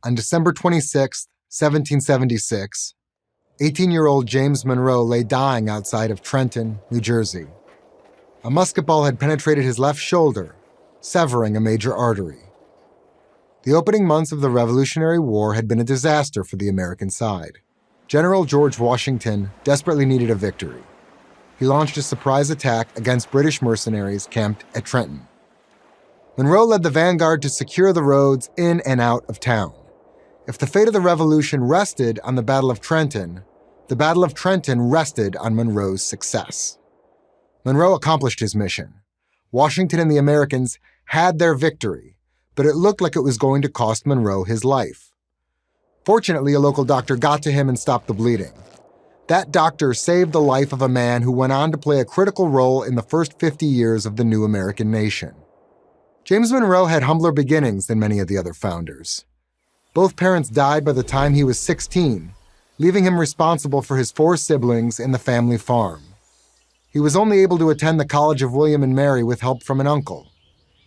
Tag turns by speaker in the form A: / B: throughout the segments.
A: on December 26, 1776, 18-year-old James Monroe lay dying outside of Trenton, New Jersey. A musket ball had penetrated his left shoulder, severing a major artery. The opening months of the Revolutionary War had been a disaster for the American side. General George Washington desperately needed a victory. He launched a surprise attack against British mercenaries camped at Trenton. Monroe led the vanguard to secure the roads in and out of town. If the fate of the Revolution rested on the Battle of Trenton, the Battle of Trenton rested on Monroe's success. Monroe accomplished his mission. Washington and the Americans had their victory, but it looked like it was going to cost Monroe his life. Fortunately, a local doctor got to him and stopped the bleeding. That doctor saved the life of a man who went on to play a critical role in the first 50 years of the new American nation. James Monroe had humbler beginnings than many of the other founders. Both parents died by the time he was 16, leaving him responsible for his 4 siblings and the family farm. He was only able to attend the College of William and Mary with help from an uncle.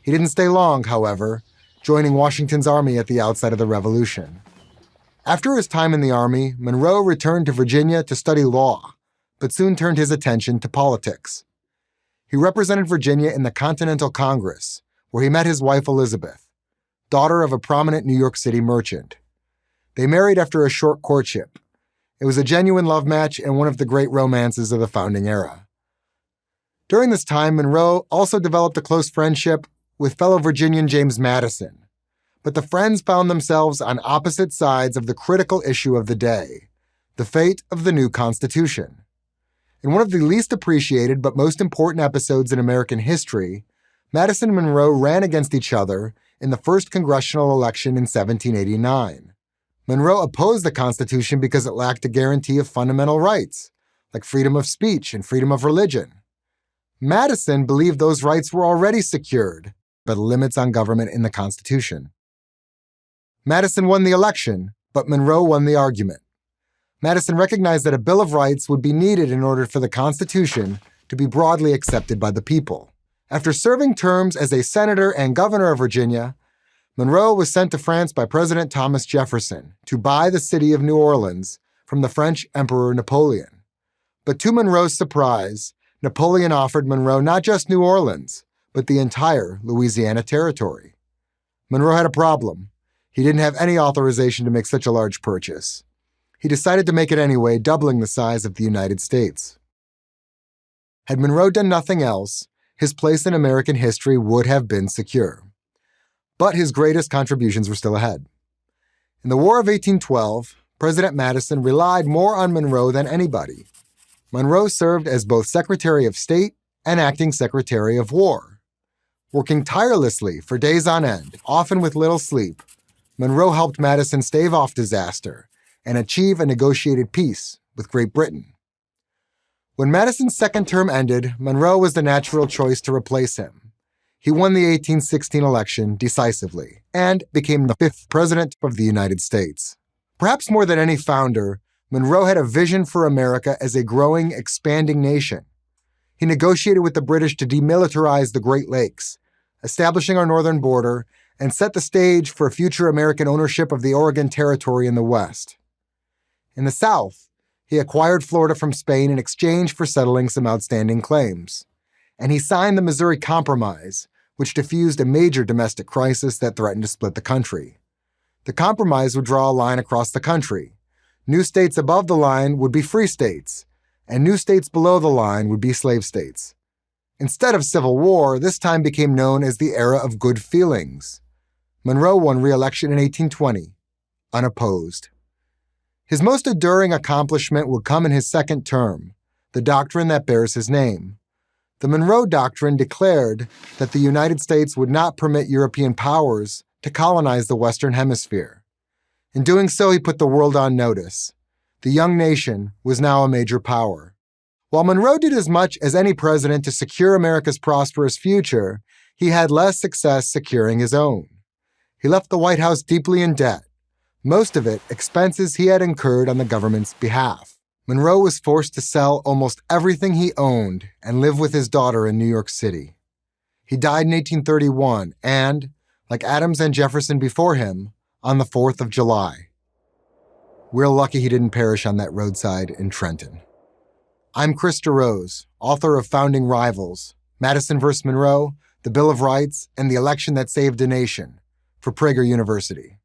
A: He didn't stay long, however, joining Washington's army at the outset of the Revolution. After his time in the Army, Monroe returned to Virginia to study law, but soon turned his attention to politics. He represented Virginia in the Continental Congress, where he met his wife Elizabeth, daughter of a prominent New York City merchant. They married after a short courtship. It was a genuine love match and one of the great romances of the founding era. During this time, Monroe also developed a close friendship with fellow Virginian James Madison. But the friends found themselves on opposite sides of the critical issue of the day, the fate of the new Constitution. In one of the least appreciated but most important episodes in American history, Madison and Monroe ran against each other in the first congressional election in 1789. Monroe opposed the Constitution because it lacked a guarantee of fundamental rights, like freedom of speech and freedom of religion. Madison believed those rights were already secured by the limits on government in the Constitution. Madison won the election, but Monroe won the argument. Madison recognized that a Bill of Rights would be needed in order for the Constitution to be broadly accepted by the people. After serving terms as a senator and governor of Virginia, Monroe was sent to France by President Thomas Jefferson to buy the city of New Orleans from the French Emperor Napoleon. But to Monroe's surprise, Napoleon offered Monroe not just New Orleans, but the entire Louisiana Territory. Monroe had a problem. He didn't have any authorization to make such a large purchase. He decided to make it anyway, doubling the size of the United States. Had Monroe done nothing else, his place in American history would have been secure. But his greatest contributions were still ahead. In the War of 1812, President Madison relied more on Monroe than anybody. Monroe served as both Secretary of State and Acting Secretary of War. Working tirelessly for days on end, often with little sleep, Monroe helped Madison stave off disaster and achieve a negotiated peace with Great Britain. When Madison's second term ended, Monroe was the natural choice to replace him. He won the 1816 election decisively and became the 5th president of the United States. Perhaps more than any founder, Monroe had a vision for America as a growing, expanding nation. He negotiated with the British to demilitarize the Great Lakes, establishing our northern border, and set the stage for future American ownership of the Oregon Territory in the West. In the South, he acquired Florida from Spain in exchange for settling some outstanding claims. And he signed the Missouri Compromise, which diffused a major domestic crisis that threatened to split the country. The compromise would draw a line across the country. New states above the line would be free states, and new states below the line would be slave states. Instead of civil war, this time became known as the era of good feelings. Monroe won re-election in 1820, unopposed. His most enduring accomplishment would come in his second term, the doctrine that bears his name. The Monroe Doctrine declared that the United States would not permit European powers to colonize the Western Hemisphere. In doing so, he put the world on notice. The young nation was now a major power. While Monroe did as much as any president to secure America's prosperous future, he had less success securing his own. He left the White House deeply in debt, most of it expenses he had incurred on the government's behalf. Monroe was forced to sell almost everything he owned and live with his daughter in New York City. He died in 1831 and, like Adams and Jefferson before him, on the 4th of July. We're lucky he didn't perish on that roadside in Trenton. I'm Chris DeRose, author of Founding Rivals, Madison vs. Monroe, The Bill of Rights, and The Election That Saved a Nation, for Prager University.